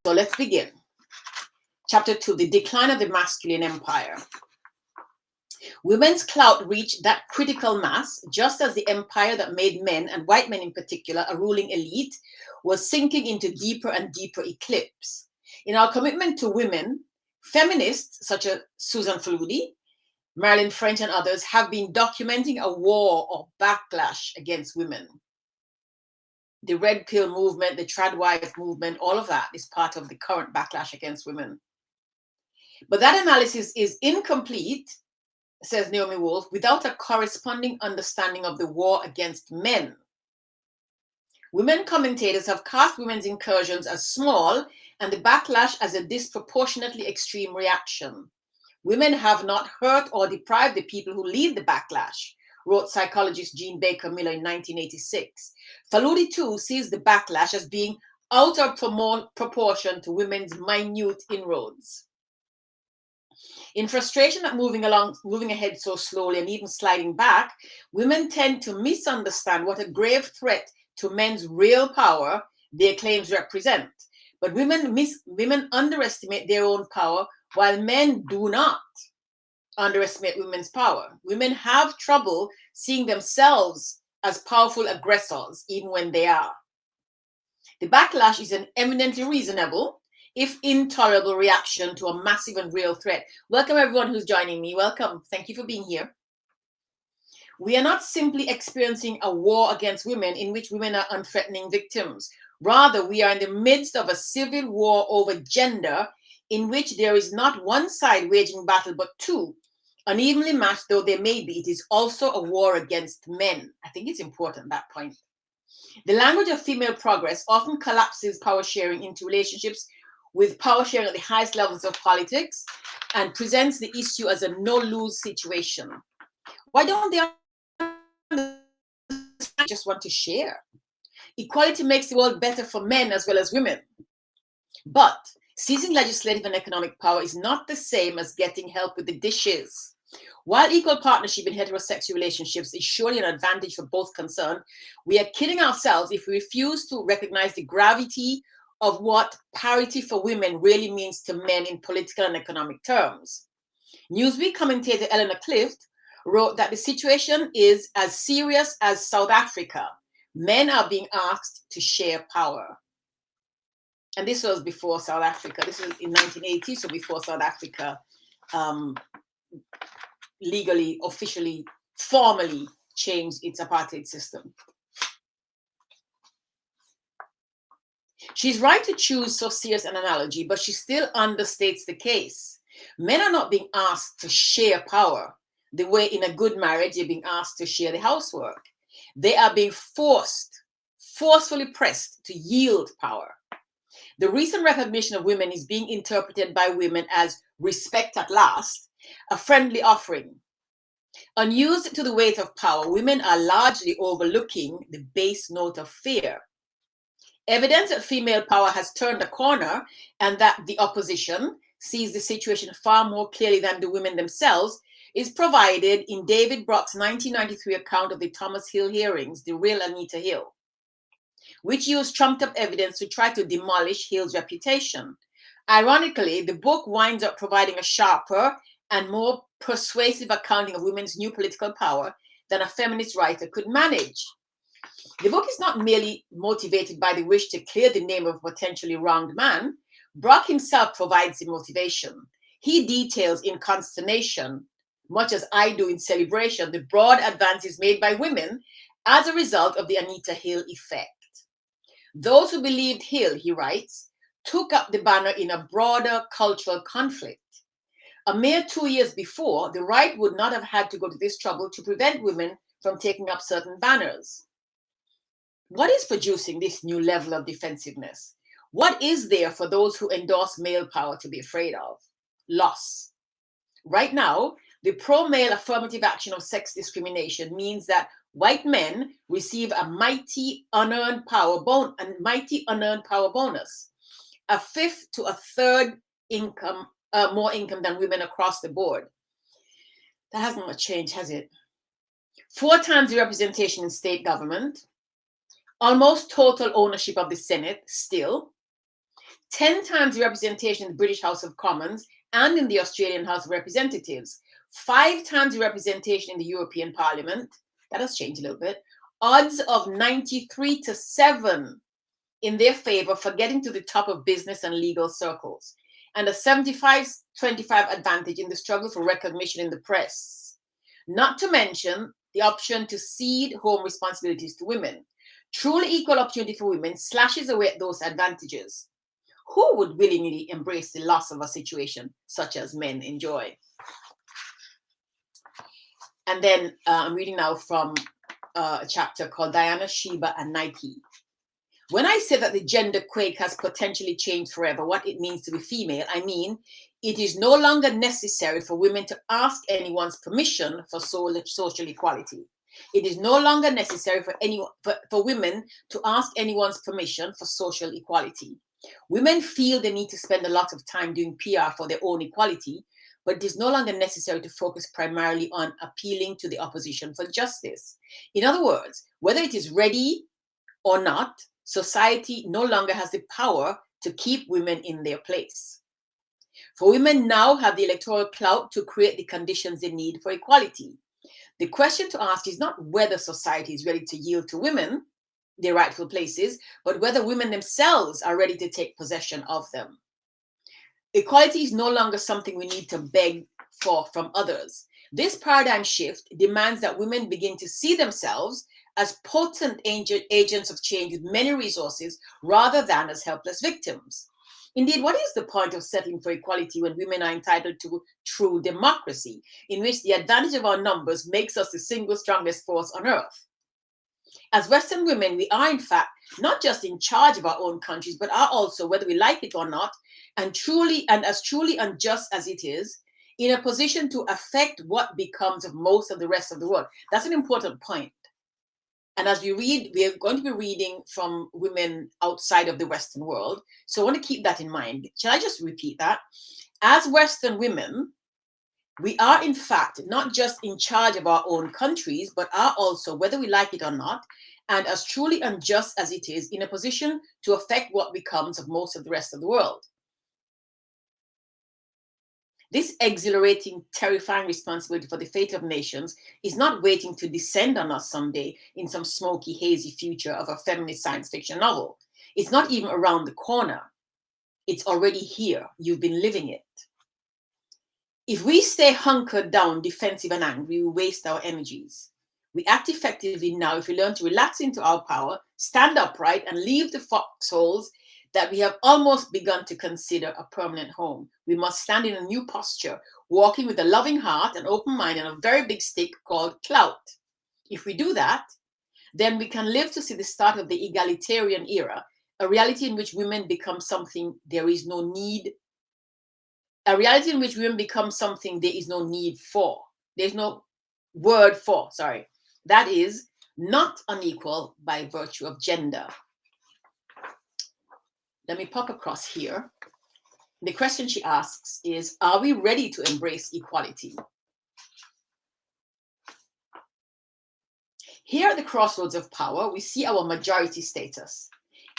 So let's begin. Chapter 2, the decline of the masculine empire. Women's clout reached that critical mass just as the empire that made men, and white men in particular, a ruling elite, was sinking into deeper and deeper eclipse. In our commitment to women, feminists such as Susan Faludi, Marilyn French, and others have been documenting a war or backlash against women. The Red Pill movement, the Tradwife movement, all of that is part of the current backlash against women. But that analysis is incomplete, says Naomi Wolf, without a corresponding understanding of the war against men. Women commentators have cast women's incursions as small and the backlash as a disproportionately extreme reaction. Women have not hurt or deprived the people who lead the backlash, wrote psychologist Jean Baker Miller in 1986. Faludi too sees the backlash as being out of proportion to women's minute inroads. In frustration at moving ahead so slowly and even sliding back, women tend to misunderstand what a grave threat to men's real power their claims represent. But women underestimate their own power, while men do not underestimate women's power. Women have trouble seeing themselves as powerful aggressors, even when they are. The backlash is an eminently reasonable, if intolerable, reaction to a massive and real threat. Welcome everyone who's joining me. Welcome. Thank you for being here. We are not simply experiencing a war against women in which women are unthreatening victims. Rather, we are in the midst of a civil war over gender in which there is not one side waging battle, but two. Unevenly matched though they may be, it is also a war against men. I think it's important, that point. The language of female progress often collapses power sharing into relationships with power sharing at the highest levels of politics and presents the issue as a no-lose situation. Why don't they just want to share? Equality makes the world better for men as well as women. But seizing legislative and economic power is not the same as getting help with the dishes. While equal partnership in heterosexual relationships is surely an advantage for both concerned, we are kidding ourselves if we refuse to recognize the gravity of what parity for women really means to men in political and economic terms. Newsweek commentator Eleanor Clift wrote that the situation is as serious as South Africa. Men are being asked to share power. And this was before South Africa. This was in 1980, so before South Africa legally, officially, formally changed its apartheid system. She's right to choose so serious an analogy, but she still understates the case. Men are not being asked to share power the way in a good marriage they're being asked to share the housework. They are being forcefully pressed to yield power. The recent recognition of women is being interpreted by women as respect at last, a friendly offering. Unused to the weight of power, women are largely overlooking the base note of fear. Evidence that female power has turned a corner and that the opposition sees the situation far more clearly than the women themselves is provided in David Brock's 1993 account of the Thomas Hill hearings, The Real Anita Hill, which used trumped-up evidence to try to demolish Hill's reputation. Ironically, the book winds up providing a sharper and more persuasive accounting of women's new political power than a feminist writer could manage. The book is not merely motivated by the wish to clear the name of a potentially wronged man. Brock himself provides the motivation. He details in consternation, much as I do in celebration, the broad advances made by women as a result of the Anita Hill effect. Those who believed Hill, he writes, took up the banner in a broader cultural conflict. A mere 2 years before, the right would not have had to go to this trouble to prevent women from taking up certain banners. What is producing this new level of defensiveness? What is there for those who endorse male power to be afraid of? Loss. Right now, the pro-male affirmative action of sex discrimination means that white men receive a mighty unearned power bonus, a fifth to a third income, more income than women across the board. That hasn't much changed, has it? 4 times the representation in state government, almost total ownership of the Senate still, 10 times the representation in the British House of Commons and in the Australian House of Representatives, 5 times the representation in the European Parliament. That has changed a little bit. Odds of 93-7 in their favor for getting to the top of business and legal circles, and a 75-25 advantage in the struggle for recognition in the press. Not to mention the option to cede home responsibilities to women. Truly equal opportunity for women slashes away at those advantages. Who would willingly embrace the loss of a situation such as men enjoy? And then I'm reading now from a chapter called Diana, Sheba, and Nike. When I say that the gender quake has potentially changed forever, what it means to be female, I mean it is no longer necessary for women to ask anyone's permission for social equality. It is no longer necessary for women to ask anyone's permission for social equality. Women feel they need to spend a lot of time doing PR for their own equality, but it is no longer necessary to focus primarily on appealing to the opposition for justice. In other words, whether it is ready or not, society no longer has the power to keep women in their place. For women now have the electoral clout to create the conditions they need for equality. The question to ask is not whether society is ready to yield to women their rightful places, but whether women themselves are ready to take possession of them. Equality is no longer something we need to beg for from others. This paradigm shift demands that women begin to see themselves as potent agents of change with many resources rather than as helpless victims. Indeed, what is the point of settling for equality when women are entitled to true democracy, in which the advantage of our numbers makes us the single strongest force on earth? As Western women, we are in fact not just in charge of our own countries, but are also, whether we like it or not, and as truly unjust as it is, in a position to affect what becomes of most of the rest of the world. That's an important point. And as we read, we are going to be reading from women outside of the Western world. So I want to keep that in mind. Shall I just repeat that? As Western women, we are in fact not just in charge of our own countries, but are also, whether we like it or not, and as truly unjust as it is, in a position to affect what becomes of most of the rest of the world. This exhilarating, terrifying responsibility for the fate of nations is not waiting to descend on us someday in some smoky, hazy future of a feminist science fiction novel. It's not even around the corner. It's already here. You've been living it. If we stay hunkered down, defensive and angry, we waste our energies. We act effectively now if we learn to relax into our power, stand upright, and leave the foxholes that we have almost begun to consider a permanent home. We must stand in a new posture, walking with a loving heart, an open mind, and a very big stick called clout. If we do that, then we can live to see the start of the egalitarian era, a reality in which women become something there is no need, a reality in which women become something there is no need for. There's no word for, sorry. That is not unequal by virtue of gender. Let me pop across here. The question she asks is, are we ready to embrace equality? Here at the crossroads of power, we see our majority status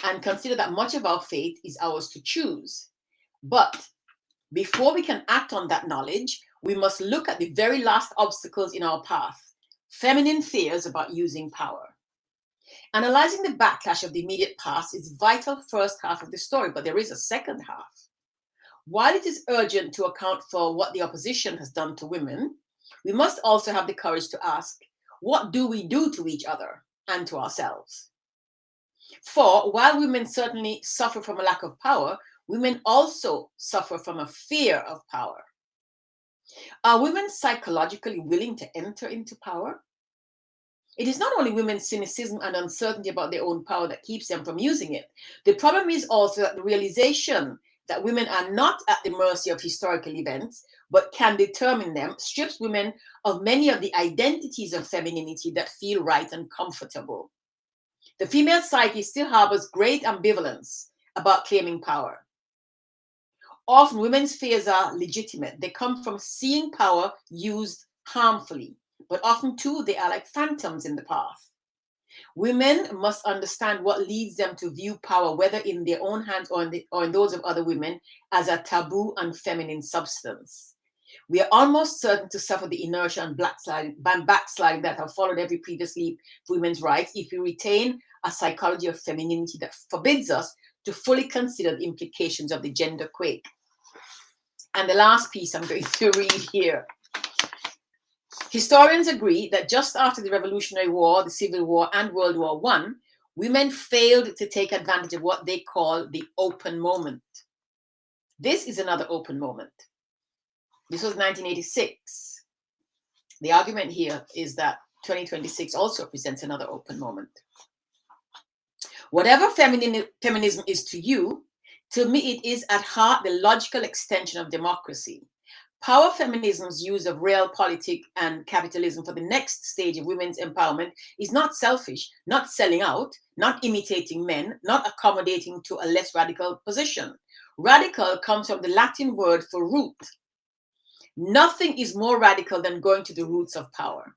and consider that much of our fate is ours to choose. But before we can act on that knowledge, we must look at the very last obstacles in our path, feminine fears about using power. Analyzing the backlash of the immediate past is vital first half of the story, but there is a second half. While it is urgent to account for what the opposition has done to women, we must also have the courage to ask, what do we do to each other and to ourselves? For while women certainly suffer from a lack of power, women also suffer from a fear of power. Are women psychologically willing to enter into power? It is not only women's cynicism and uncertainty about their own power that keeps them from using it. The problem is also that the realization that women are not at the mercy of historical events, but can determine them, strips women of many of the identities of femininity that feel right and comfortable. The female psyche still harbors great ambivalence about claiming power. Often women's fears are legitimate. They come from seeing power used harmfully, but often too they are like phantoms in the path. Women must understand what leads them to view power, whether in their own hands or in those of other women, as a taboo and feminine substance. We are almost certain to suffer the inertia and backsliding that have followed every previous leap for women's rights if we retain a psychology of femininity that forbids us to fully consider the implications of the gender quake. And the last piece I'm going to read here. Historians agree that just after the Revolutionary War, the Civil War, and World War I, women failed to take advantage of what they call the open moment. This is another open moment. This was 1986. The argument here is that 2026 also presents another open moment. Whatever feminism is to you, to me it is at heart the logical extension of democracy. Power feminism's use of realpolitik and capitalism for the next stage of women's empowerment is not selfish, not selling out, not imitating men, not accommodating to a less radical position. Radical comes from the Latin word for root. Nothing is more radical than going to the roots of power.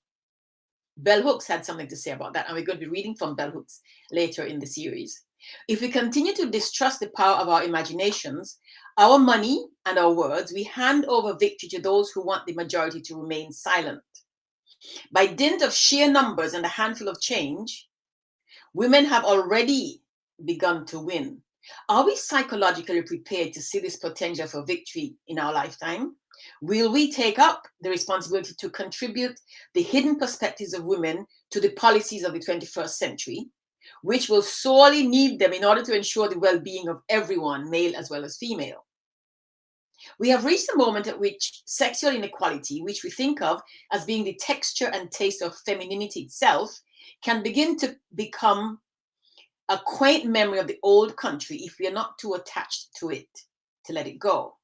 Bell Hooks had something to say about that, and we're going to be reading from Bell Hooks later in the series. If we continue to distrust the power of our imaginations, our money, and our words, we hand over victory to those who want the majority to remain silent. By dint of sheer numbers and a handful of change, women have already begun to win. Are we psychologically prepared to see this potential for victory in our lifetime? Will we take up the responsibility to contribute the hidden perspectives of women to the policies of the 21st century, which will sorely need them in order to ensure the well-being of everyone, male as well as female? We have reached a moment at which sexual inequality, which we think of as being the texture and taste of femininity itself, can begin to become a quaint memory of the old country if we are not too attached to it to let it go.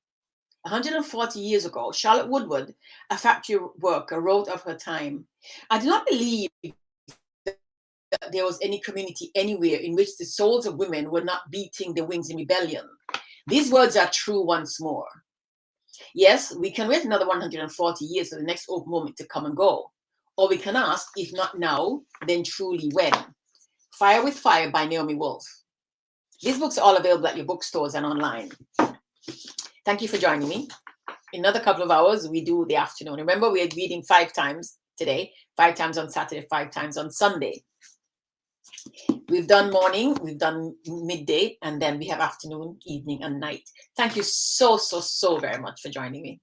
140 years ago, Charlotte Woodward, a factory worker, wrote of her time, "I do not believe that there was any community anywhere in which the souls of women were not beating their wings in rebellion. These words are true once more." Yes, we can wait another 140 years for the next open moment to come and go. Or we can ask, if not now, then truly when? Fire with Fire by Naomi Wolf. These books are all available at your bookstores and online. Thank you for joining me. In another couple of hours, we do the afternoon. Remember, we are reading 5 times today, 5 times on Saturday, 5 times on Sunday. We've done morning, we've done midday, and then we have afternoon, evening, and night. Thank you so very much for joining me.